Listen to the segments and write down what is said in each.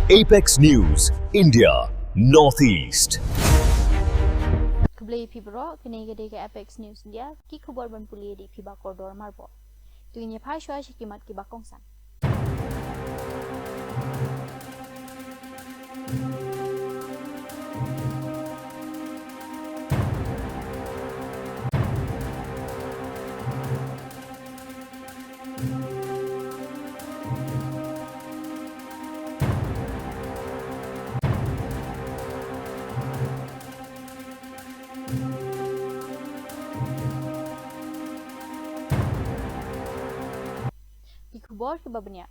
Apex News, India, Northeast. Kebeli pibro kini gede ke Apex News India ki khubor ban puli di piba koridor marbo. Tuinya phai shwa shikimat ki bakongsan. Khubor ke babnya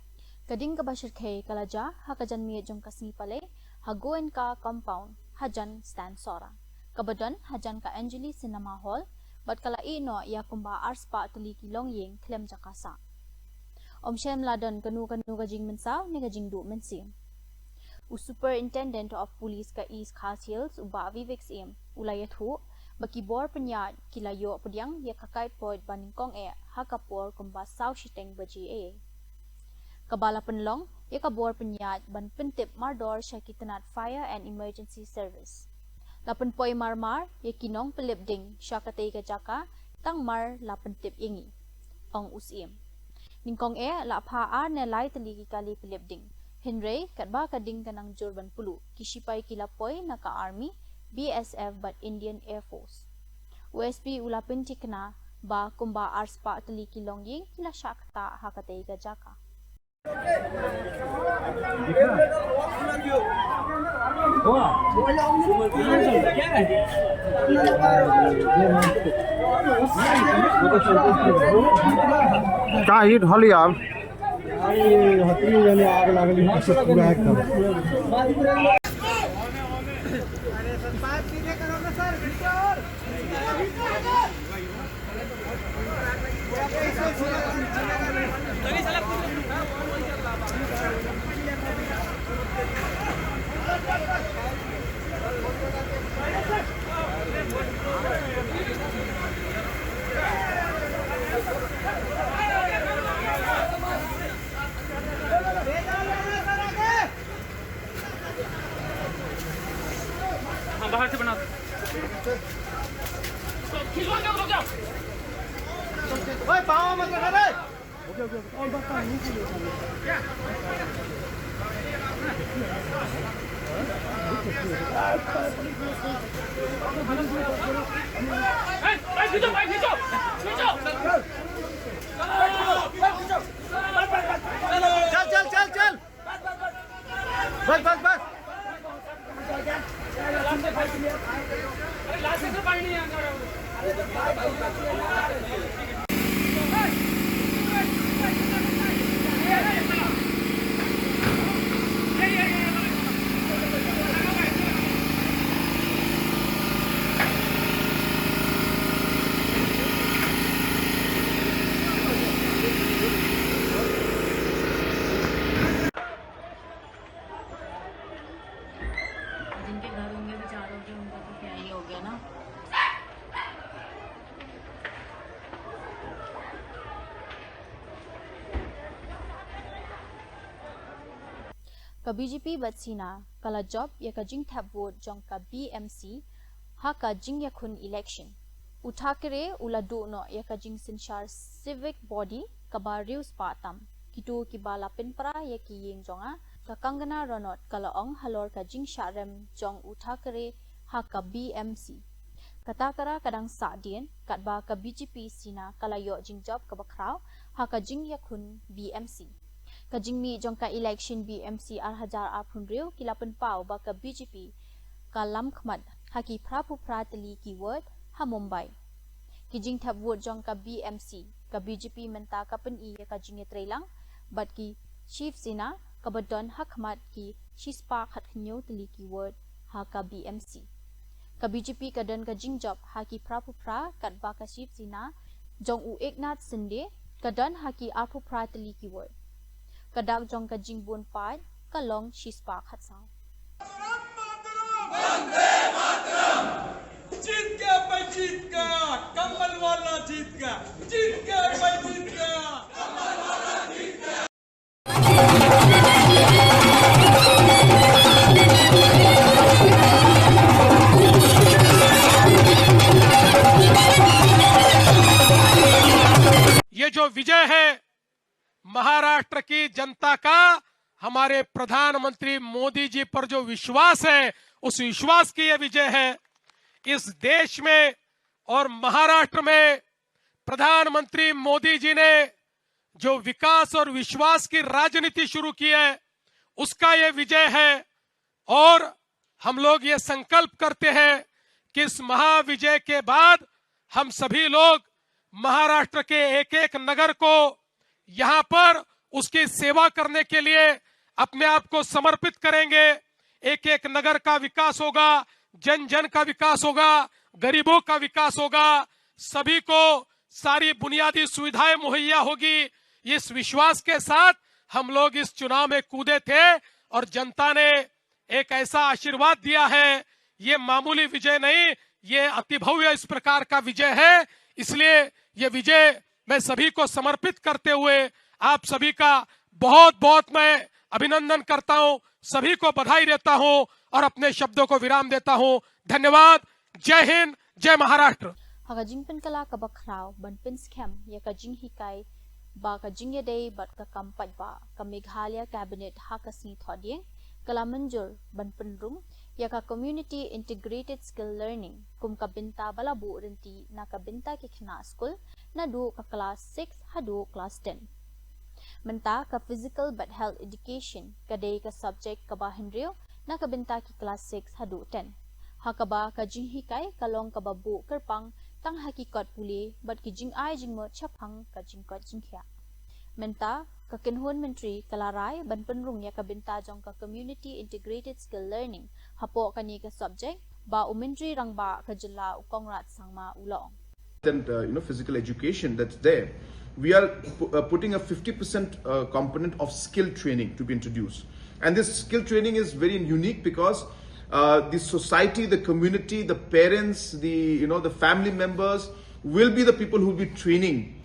kading ka bashir khe kalaja hakajan mi jong kasni pale hagoen ka compound hajan stand sora kabadan hajan ka Angeli Cinema Hall bat kala ino ya kumba arspa tuli kilong yeng klem jakasa omshem ladan kanu gajing mensaw ni gajing du mensim superintendent of police ka East Khasi uba Vivek sim ulayat hu bakibor penyat kilayo pediang ya kakait point baningkong hakapor kumba saw shiteng baji Kabala penlong, ia kabor penyat ban pentip mardor syakitanat fire and emergency service. Lapan poi marmar, ia kinong pelibding syakatay kajaka, tang mar lapan tip ingi. Ong usim. Ningkong la paa na lay taligi kali pelibding. Henry, katba kading kanang jurban pulu, kisipay kilapoy na ka-army, BSF but Indian Air Force. USP ulapin tikna ba kumba arspa taliki longying kila syakta hakatay kajaka. क्या hit हॉली आप हतनी जाने आग लागली पूरा एकदम बाहर से बना ओए पाँव मत रखा रे ओके और बता नहीं खींचो भाई खींचो खींचो चल चल चल चल बस बस बस लास्ट से पानी नहीं आना जिनके घर होंगे बेचारों के उनका तो क्या ही हो गया ना का बीजेपी बच्चीना कला जॉब या का जिंग थैप वोट जोंग का BMC हा का जिंग या खुन इलेक्शन उठा करे उला दो नो या का जिंग सिंशार सिविक बॉडी का बारिउस पातम किटो की बाला पिनपरा या की येंग जोंगा का कंगना रनोट कला ओंग हलोर का जिंग शारम जोंग उठा करे हा का BMC kata kara kadang sadien katba ka BJP sina kala yo jing job ka bakraw ha ka jing yakun BMC ka jing mi jong ka election BMC ar hajar apun rew kilapan pau ba ka BJP ka lam khmat ha ki phra phu phra tali keyword ha Mumbai ki jing thap vote jong ka BMC ka BJP menta ka pen I ka jing trailang bat ki chief sina ka badon ha khmat ki shispa khat khnyo tali keyword ha ka BMC ka BJP kadan ka jingjob haki prapu pra kat ba ka ship sina jong u eknat sinde kadan haki apu pra tali keyword kadak jong ka jingbun pai ka long shispa khatsang Vande Mataram जीत गया भाई जीत गया कमल वाला जीत गया भाई जीत गया कमल वाला जीत गया जो विजय है महाराष्ट्र की जनता का, हमारे प्रधानमंत्री मोदी जी पर जो विश्वास है, उस विश्वास की यह विजय है। इस देश में और महाराष्ट्र में प्रधानमंत्री मोदी जी ने जो विकास और विश्वास की राजनीति शुरू की है, उसका यह विजय है। और हम लोग ये संकल्प करते हैं कि इस महाविजय के बाद हम सभी लोग महाराष्ट्र के एक एक नगर को यहां पर उसकी सेवा करने के लिए अपने आप को समर्पित करेंगे। एक एक नगर का विकास होगा, जन जन का विकास होगा, गरीबों का विकास होगा, सभी को सारी बुनियादी सुविधाएं मुहैया होगी। इस विश्वास के साथ हम लोग इस चुनाव में कूदे थे और जनता ने एक ऐसा आशीर्वाद दिया है। ये मामूली विजय नहीं, ये अति भव्य इस प्रकार का विजय है। इसलिए ये विजय मैं सभी को समर्पित करते हुए आप सभी का बहुत बहुत मैं अभिनंदन करता हूं, सभी को बधाई देता हूं और अपने शब्दों को विराम देता हूं। धन्यवाद। जय हिंद, जय Maharashtra. Hagajing penkala ka bakraw ban penskem ya ka jing hikai ba ka jing ya day bat ka kampat ba ka Meghalaya cabinet ha ka si thoding kala manjur ban penrum ya ka community integrated skill learning kum ka binta bala bu renti na ka binta ki khna school na do ka class 6 ha do class 10 menta ka physical but health education ka day ka subject ka ba henrio na ka binta ki class 6 ha do 10 ha ka ba ka jing hikai kalong ka ba bu kerpang tang hakikat puli bat ki jing ai jing mo chapang ka jing kot jing khya menta ka kinhon mentri kalarai ban penrung ya ka binta jong ka community integrated skill learning hapo kani ka subject ba umendri rangba ka jilla ukongrat sangma ulong and physical education that's there. We are putting a 50% component of skill training to be introduced, and this skill training is very unique because the society, the community, the parents, the family members will be the people who will be training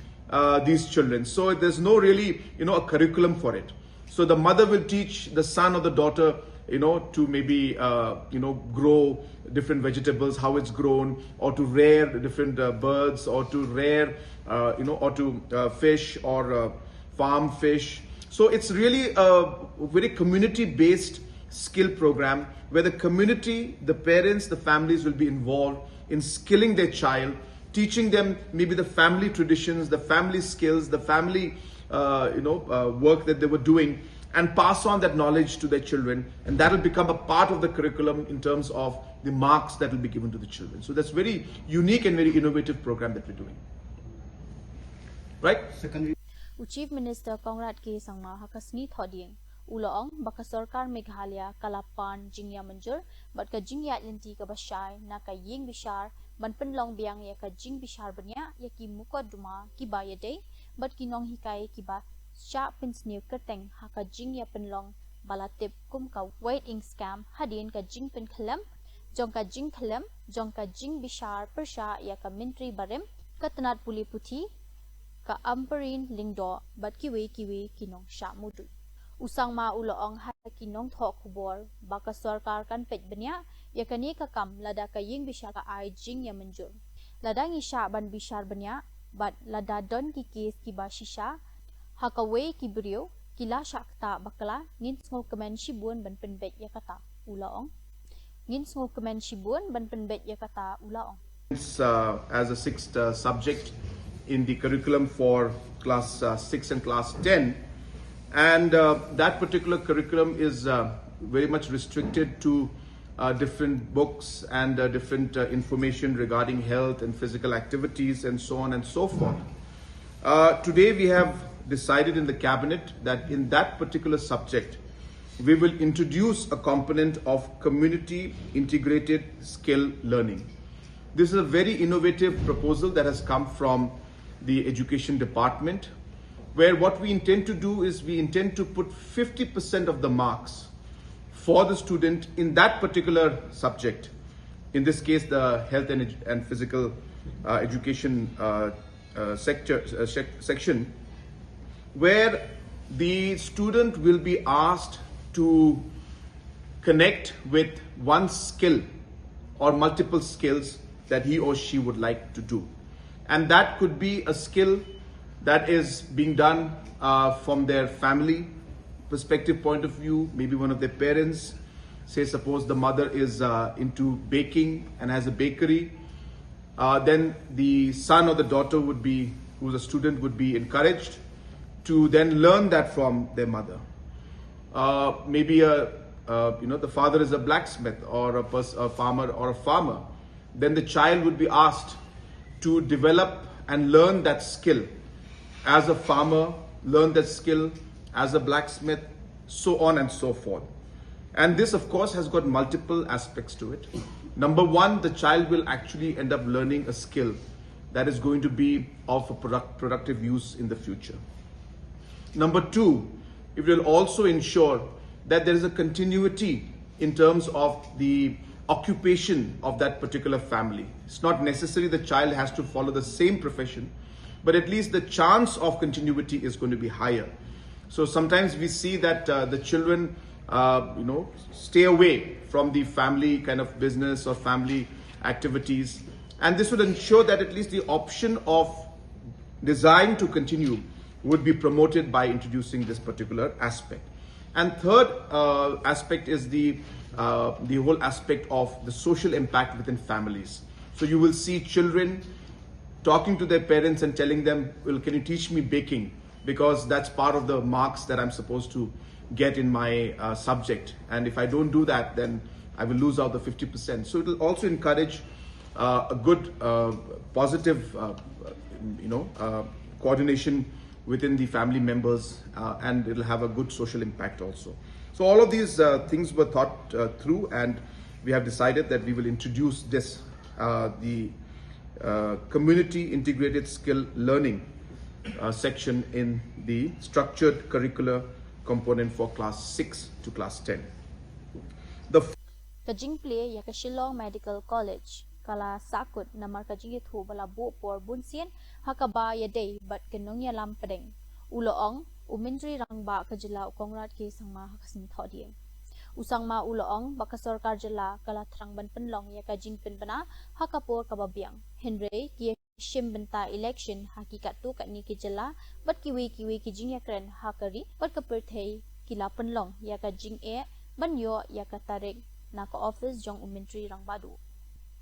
these children. So there's no really a curriculum for it. So the mother will teach the son or the daughter to maybe grow different vegetables, how it's grown, or to rear different birds, or to rear or to fish or farm fish. So it's really a very community based skill program where the community, the parents, the families will be involved in skilling their child, teaching them maybe the family traditions, the family skills, the family work that they were doing, and pass on that knowledge to their children, and that will become a part of the curriculum in terms of the marks that will be given to the children. So that's very unique and very innovative program that we're doing. Right? Chief Minister Kongrat K Sangma Hakasni Thoding Uloong baka Sarkar Meghalaya Kalapan Jingya Manjur bat ka Jingya Linti ka Bashai na ka Ying Bishar ban penlong biang ya ka Jing Bishar banya ya ki muka duma ki bayade bat ki nong hikai ki ba sha pinsnew kerteng ha ka Jing ya penlong balatip kum ka wait ing scam hadin ka Jing pen khalam jong ka Jing khalam jong ka Jing Bishar persha ya ka Mintri Barem ka Tanat Puli Puthi ka Amperin Lingdo bat kiwi kinong sha mudu usang ma uloong ha kinong thok khubor baka sarkar kan pet banya ya kani ka kam lada ka Ying Bishar ka ai Jing ya manjur lada ngi sha ban Bishar banya bat lada don ki case ki ba shisha ha ka we ki brio kila shakta bakla ngin ngo kemen shibun ban penbet ya kata uloong ngin ngo kemen shibun ban penbet ya kata uloong. As a sixth subject in the curriculum for class 6 and class 10, and that particular curriculum is very much restricted to different books and different information regarding health and physical activities and so on and so forth. Today we have decided in the cabinet that in that particular subject we will introduce a component of community integrated skill learning. This is a very innovative proposal that has come from the education department, where what we intend to do is we intend to put 50% of the marks for the student in that particular subject, in this case the health and physical education section, where the student will be asked to connect with one skill or multiple skills that he or she would like to do. And that could be a skill that is being done from their family perspective point of view, maybe one of their parents, say suppose the mother is into baking and has a bakery, then the son or the daughter would be, who's a student, would be encouraged to then learn that from their mother. Maybe the father is a blacksmith or a farmer or a farmer, then the child would be asked to develop and learn that skill as a farmer, learn that skill as a blacksmith, so on and so forth. And this, of course, has got multiple aspects to it. Number one, the child will actually end up learning a skill that is going to be of a productive use in the future. Number two, it will also ensure that there is a continuity in terms of the occupation of that particular family. It's not necessary the child has to follow the same profession, but at least the chance of continuity is going to be higher. So sometimes we see that the children stay away from the family kind of business or family activities, and this would ensure that at least the option of design to continue would be promoted by introducing this particular aspect. And third aspect is the whole aspect of the social impact within families. So you will see children talking to their parents and telling them, well, can you teach me baking? Because that's part of the marks that I'm supposed to get in my subject. And if I don't do that, then I will lose out the 50%. So it will also encourage a good, positive, coordination within the family members, and it'll have a good social impact also. So all of these things were thought through, and we have decided that we will introduce this, the community integrated skill learning section in the structured curricular component for class 6 to class 10. Kajing play ya Shillong Medical College kala sakut namar kajing itu bala bu por bunsian hakaba ya day but kenong ya lam pedeng uloong umintri rangba kajila kongrat ke sangma hakasing thodiye usangma uloong baka sarkar jala kala thrang ban penlong ya kajing penbana hakapor kababiang henry ki shim benta election hakikat tu kat ni ki jala but kiwi kijing ya kren hakari but kaperthei kila penlong ya kajing banyo ya katarik na ka office jong umintri rangbadu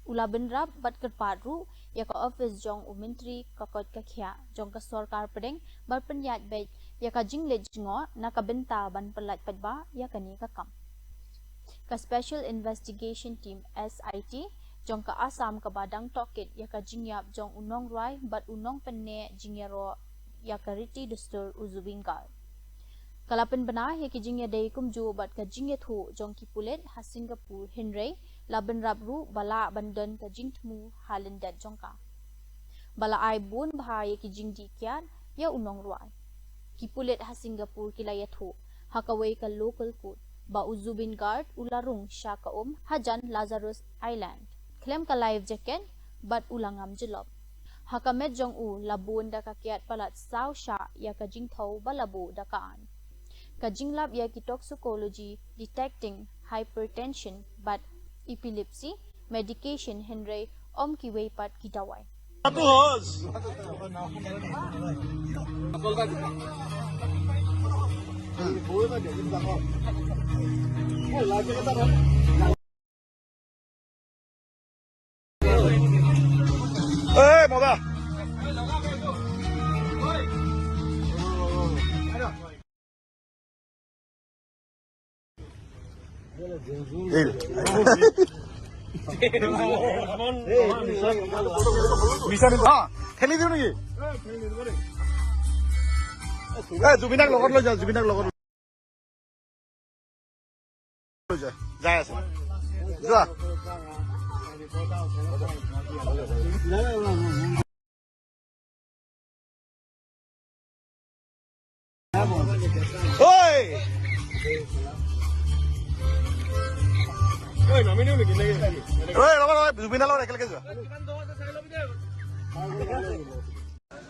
ula benrap bat kerparu ya ka office jong umintri kakot kakhya jong ka sarkar pedeng bar penyat be ya ka jingle jingo na ka benta ban pelat padba ya kani ka kam ka special investigation team SIT jong ka asam ka badang toket ya ka jingyap jong unong rai bat unong penne jingyaro ya ka riti dustur uzubingkal kalapan bana ya ki jingya day kumju bat ka jingya thu jong ki pulet ha Singapore Henry laban rabru bala bandan ka jingthmu halendat jongka bala ai bun bha ya ki jingdi kyan ya unong ruai ki pulet ha Singapore kilaya thu hakaway ka local code ba uzubin guard ularung sha ka hajan Lazarus Island klem ka life jacket bat ulangam jelob hakamet jong labun da ka kiat palat saw sha ya ka jingthau balabu dakaan Kajinglab ya ki toxicology detecting hypertension but epilepsy medication Henry om ki way pat ki dawai 뭐다? ঠেলি দিও নেকি জুবিনাক লগত লৈ যা জুবিনাক লগত লৈ যা যাই আছে যোৱা জুবিনাৰ লগত একেলগে যোৱা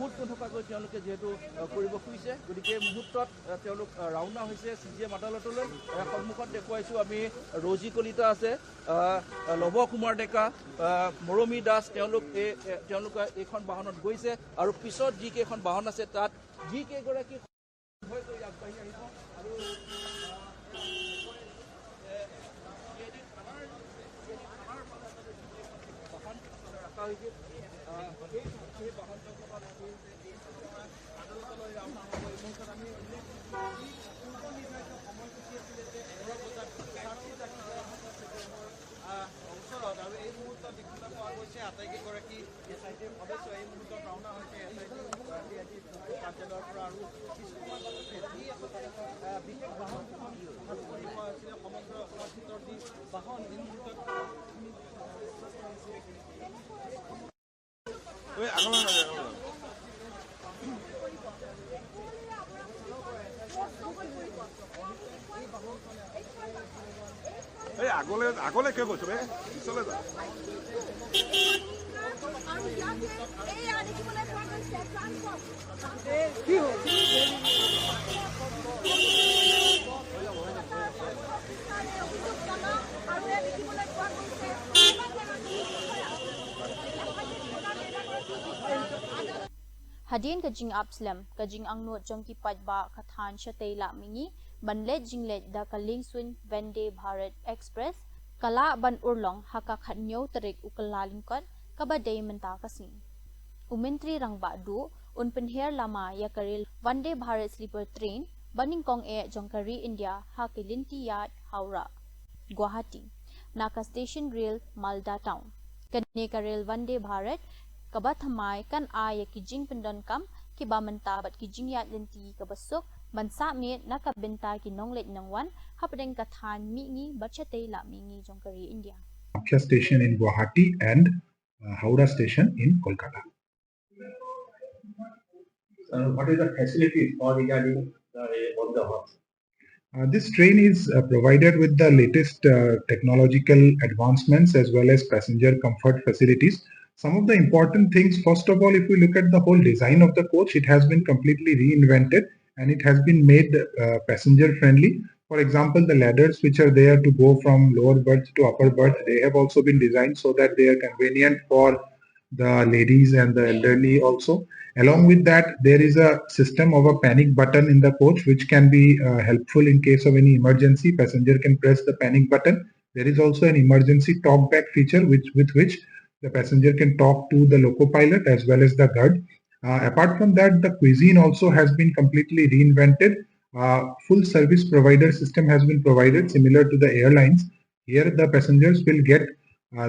সোঁত নথকাকৈ তেওঁলোকে যিহেতু কৰিব খুজিছে, গতিকে এই মুহূৰ্তত তেওঁলোক ৰাওনা হৈছে CGM আদালতলৈ। সন্মুখত দেখুৱাইছোঁ আমি ৰজি কলিতা আছে, লৱ কুমাৰ ডেকা, মৰমী দাস, তেওঁলোকে এইখন বাহনত গৈছে আৰু পিছত যিকেইখন বাহন আছে তাত যিকেইগৰাকী আগবাঢ়ি আহিব আৰু ৰখা হৈছে সেই বাহন আদালতলৈ ৰাওনা হ'ব। এই মুহূৰ্তত আমি পূৰ্ব নিৰ্ধাৰিত সময়সূচী আছিলে যে 11 বজাত ওচৰত, আৰু এই মুহূৰ্তত দেখিবলৈ পোৱা গৈছে আটাইকেইগৰাকী SIT সদস্য এই মুহূৰ্তত ৰাওনা হৈছে SIT কাৰ্যালয়ৰ পৰা। আৰু কিছু সময় পাছতে যি বিশেষ বাহন কৰি পোৱা হৈছিলে সমগ্ৰ অসমৰ ভিতৰত যি বাহন এই মুহূৰ্তত আগলে কিয় কৈছো পিছলে যা কি হ'ল Hadin kajing Abslam, kajing ang nuot jong kipat ba kathan siya tayla mingi, banlet jinglet da kaling swin Vande Bharat Express, kala ban urlong haka khanyo tarik ukalalingkot, kabaday menta kasing. Umintri rang ba du, unpenher lama ya karil Vande Bharat Sleeper Train, baning kong jong kari India hakilinti yat Howrah, Guwahati, naka station rail Malda Town. Kani karil Vande Bharat, kabat hamay kan ya kijing pendon kam kiba menta bat kijing yat lenti kabasok bansa mi nakabenta kinonglet nangwan hapdeng kathan mingi bachate la mingi jongkari India. Kamakya station in Guwahati and Howrah station in Kolkata. What is the facility for regarding Vande Bharat? This train is provided with the latest technological advancements as well as passenger comfort facilities. Some of the important things, first of all, if we look at the whole design of the coach, it has been completely reinvented and it has been made passenger friendly. For example, the ladders which are there to go from lower berth to upper berth, they have also been designed so that they are convenient for the ladies and the elderly also. Along with that, there is a system of a panic button in the coach which can be helpful in case of any emergency. Passenger can press the panic button. There is also an emergency talkback feature with which the passenger can talk to the loco pilot as well as the guard. Apart from that, the cuisine also has been completely reinvented. Full service provider system has been provided similar to the airlines. Here the passengers will get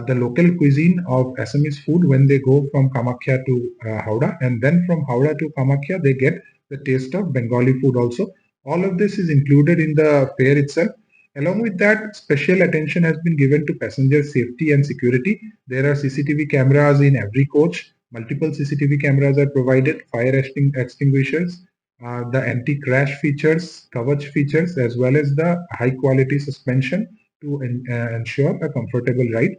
the local cuisine of Assamese food when they go from Kamakya to Howrah, and then from Howrah to Kamakya they get the taste of Bengali food also. All of this is included in the fare itself. Along with that, special attention has been given to passenger safety and security. There are CCTV cameras in every coach. Multiple CCTV cameras are provided, fire extinguishers, the anti-crash features, coverage features, as well as the high-quality suspension to ensure a comfortable ride.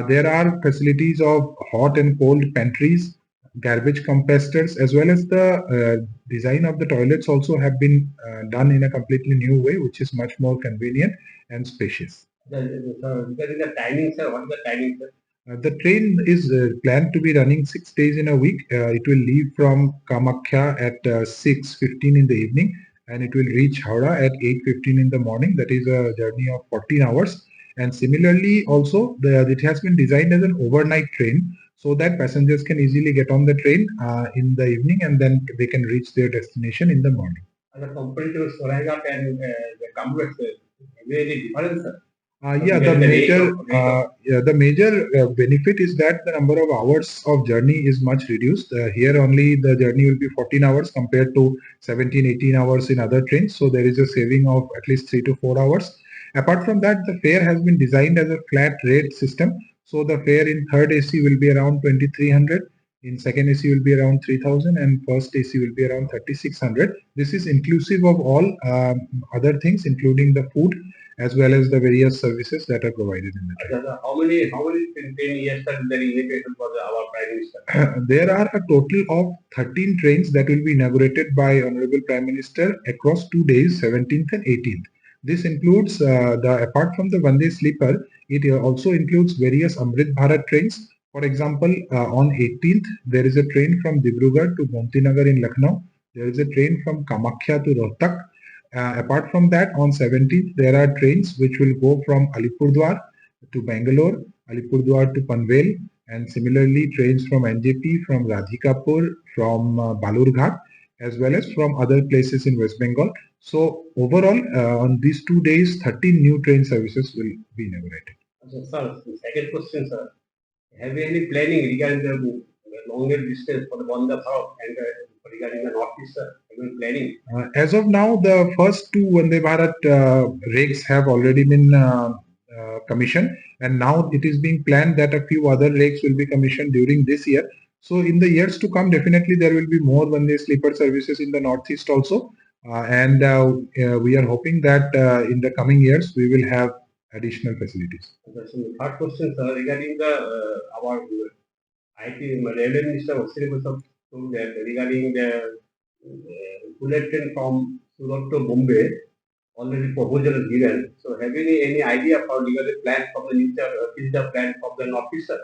There are facilities of hot and cold pantries, garbage composters, as well as the design of the toilets also have been done in a completely new way, which is much more convenient and spacious. Regarding the timing, sir, what is the timing, sir? The train is planned to be running 6 days in a week. It will leave from Kamakya at 6:15 in the evening and it will reach Howrah at 8:15 in the morning. That is a journey of 14 hours. And similarly, also, it has been designed as an overnight train so that passengers can easily get on the train in the evening and then they can reach their destination in the morning. And the compared to Swarajat and the complex, very different, sir. The major benefit is that the number of hours of journey is much reduced. Here only the journey will be 14 hours compared to 17-18 hours in other trains. So there is a saving of at least 3 to 4 hours. Apart from that, the fare has been designed as a flat rate system. So the fare in third AC will be around 2300. In second AC will be around 3,000 and first AC will be around 3,600. This is inclusive of all other things, including the food as well as the various services that are provided in the train. How many train years are there inaugurated for our Prime Minister? There are a total of 13 trains that will be inaugurated by Honorable Prime Minister across 2 days, 17th and 18th. This includes, apart from the Vande Sleeper, it also includes various Amrit Bharat trains. For example, on 18th, there is a train from Dibrugarh to Gomtinagar in Lucknow. There is a train from Kamakhya to Rohtak. Apart from that, on 17th, there are trains which will go from Alipurdwar to Bangalore, Alipurdwar to Panvel, and similarly trains from NJP, from Radhikapur, from Balurghat, as well as from other places in West Bengal. So overall, on these 2 days, 13 new train services will be inaugurated. Sir, second question, sir. Have you any planning regarding the longer distance for the Vande Bharat and regarding the Northeast, sir? Have you planning? As of now, the first 2 Vande Bharat rakes have already been commissioned, and now it is being planned that a few other rakes will be commissioned during this year. So in the years to come, definitely there will be more Vande sleeper services in the Northeast also, and we are hoping that in the coming years we will have additional facilities. Third question, sir, regarding the our IT Railway Minister told that regarding the bullet train from Surat to Bombay, already proposal is given. So have you any idea for regarding plan from the future plan from the Northeast, sir?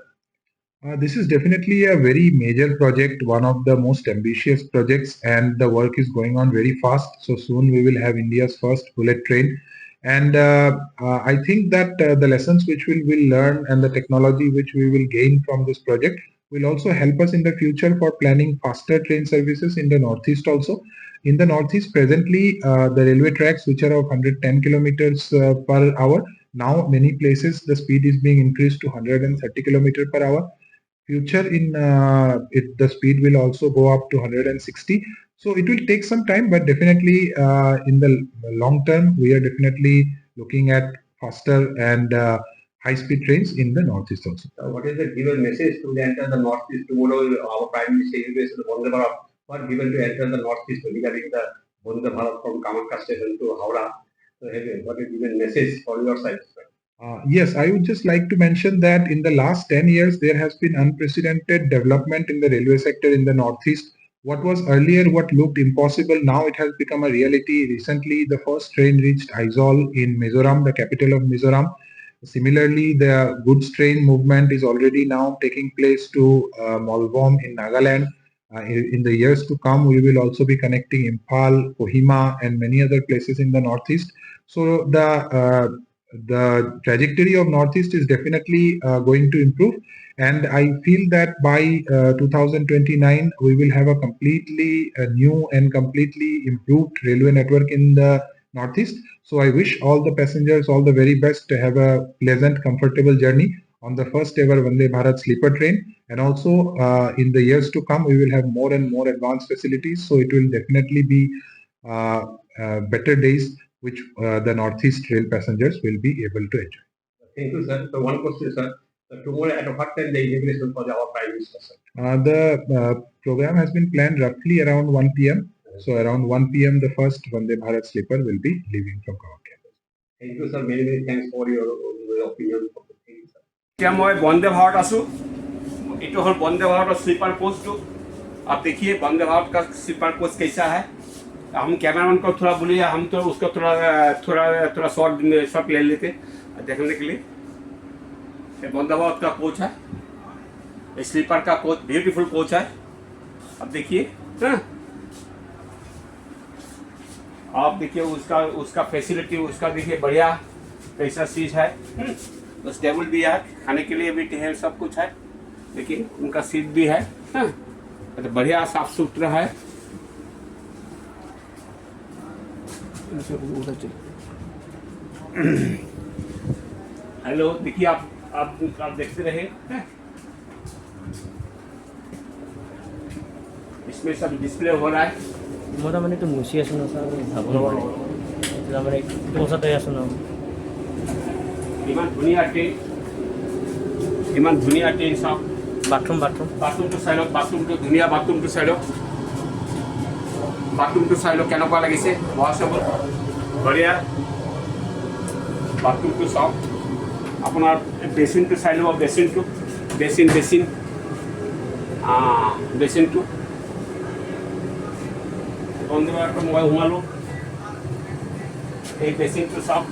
This is definitely a very major project, one of the most ambitious projects, and the work is going on very fast. So soon we will have India's first bullet train. And I think that the lessons which we will learn and the technology which we will gain from this project will also help us in the future for planning faster train services in the Northeast also. In the Northeast, presently, the railway tracks which are of 110 kilometers per hour, now many places the speed is being increased to 130 kilometers per hour. Future in the speed will also go up to 160. So it will take some time, but definitely in the long term, we are definitely looking at faster and high-speed trains in the Northeast also. What is the given message to enter the Northeast? Tomorrow, our Prime Minister is the Vande Bharat were given to enter the Northeast regarding the Vande Bharat from Kamakhya station to Howrah. So what is given message for your side? Yes, I would just like to mention that in the last 10 years, there has been unprecedented development in the railway sector in the Northeast. What was earlier what looked impossible, now it has become a reality. Recently, the first train reached Aizawl in Mizoram, the capital of Mizoram. Similarly, the goods train movement is already now taking place to Molvom in Nagaland. In the years to come, we will also be connecting Imphal, Kohima, and many other places in the Northeast. So the trajectory of Northeast is definitely going to improve, and I feel that by 2029 we will have a completely new and completely improved railway network in the Northeast. So I wish all the passengers all the very best to have a pleasant, comfortable journey on the first ever Vande Bharat sleeper train, and also in the years to come we will have more and more advanced facilities, so it will definitely be better days which the Northeast rail passengers will be able to enjoy. Thank you, sir. So one question, sir. So tomorrow at what time the inauguration for our Prime Minister, sir? The program has been planned roughly around 1 p.m. So around 1 p.m. the first Vande Bharat sleeper will be leaving from Kamakhya. Thank you, sir. Many thanks for your opinion. Thank you, sir. क्या मैं वंदे भारत आसू इतो हर Vande Bharat sleeper coach तो आप देखिए वंदे भारत का sleeper coach कैसा है. हम कैमरामैन को थोड़ा बोलिए, हम तो उसको थोड़ा शॉट ले लेते देखने के लिए. वंदे भारत का कोच है, स्लीपर का कोच, ब्यूटीफुल कोच है. अब देखिए आप देखिए उसका फैसिलिटी, उसका देखिए बढ़िया कैसा चीज है. बस टेबल भी है, खाने के लिए भी है, सब कुछ है. देखिए उनका सीट भी है, तो बढ़िया साफ सुथरा है. हेलो, देखिए आप देखते रहे. इसमें सब डिस्प्ले हो रहा है. मोटा माने तो मुसी आसो ना सर, ভাবন মানে মানে পছাতে আছো না. ইমান ধুনিয়া ট্রেন সব bathroom. Bathroom to side of bathroom to dunia bathroom to side of কেনেকুৱা লাগিছে washable বঢ়িয়া bathroom to সব আপোনাৰ basin to side of basin to basin to বন্ধুবাৰ মই ঘুমালো এই বেসিন to সব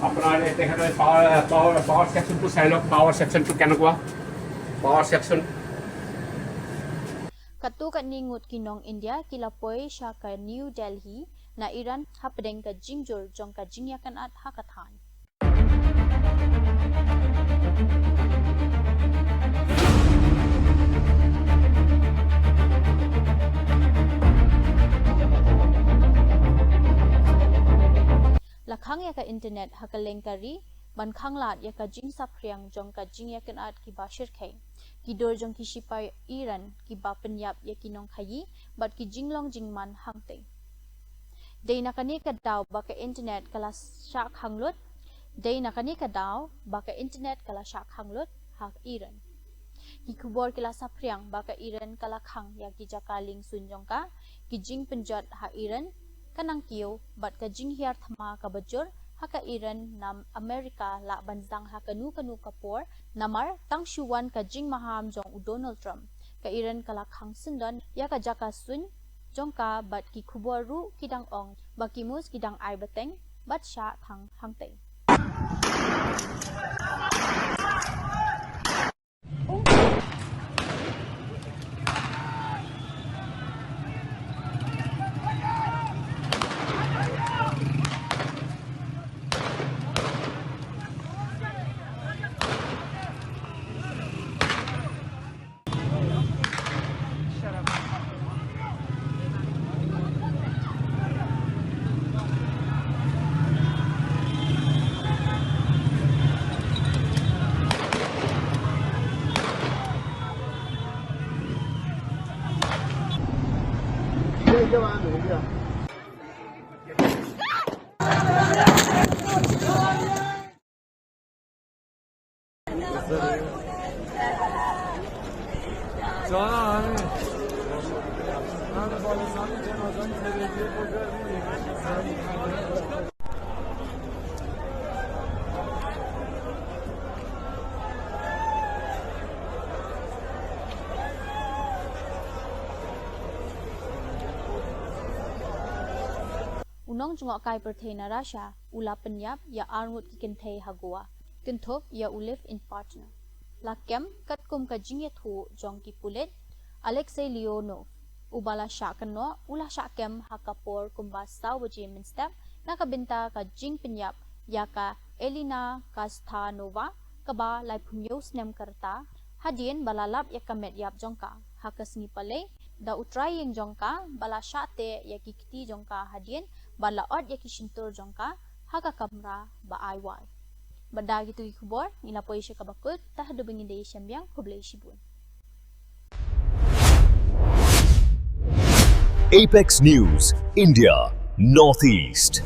আপোনাৰ তেখেতৰ power section to side of power section to কেনেকুৱা power section Katukat ningut kinong India kilapoy siya ka New Delhi na Iran hapdeng ka jingjur jong ka jingyakan at hakathan. Lakhang ya ka internet hakalengkari Bankang lat ya ka jing sapriang jong ka jing ya kan at ki bashir khay kidor jong ki shipay Iran ki ba penyap ya kinong khayi bat ki jinglong jingman hangte day nakani ka daw baka internet kala syak hanglut day nakani ka daw baka internet kala syak hanglut hak Iran ki kubor kala sapriang baka Iran kala khang ya ki jakaling sunjong ka ki jing penjat ha Iran kanang kiyo bat ka jing hiar thama ka bajur haka Iran nam Amerika la banzang haka nu kapor namar tang shuwan ka jing maham jong Donald Trump ka Iran kala khang sundon ya ka jaka sun jong ka bat ki khuboru kidang ong bakimus kidang ai bateng bat sha thang hangte Unong jungok kai perthei na Russia ula penyap ya arngut kikentei hagua tinthop ya ulif in partner lakem katkum ka jingye thu jong ki pulet Alexei Leonov ubala shakano ula shakem hakapor kumba sawaji minstep nakabinta ka jing penyap ya ka Elina Kastanova kaba lai phunyo snem karta hadien balalap ya kamet yap jongka hakasngi pale da utrayeng jongka bala shate ya kikti jongka hadien bala od ya kishintur jongka haka kamra ba aiwai bada gitu ikubor ina poisha kabakut tahdu benginde syambyang kublai shibun Apex News, India, Northeast.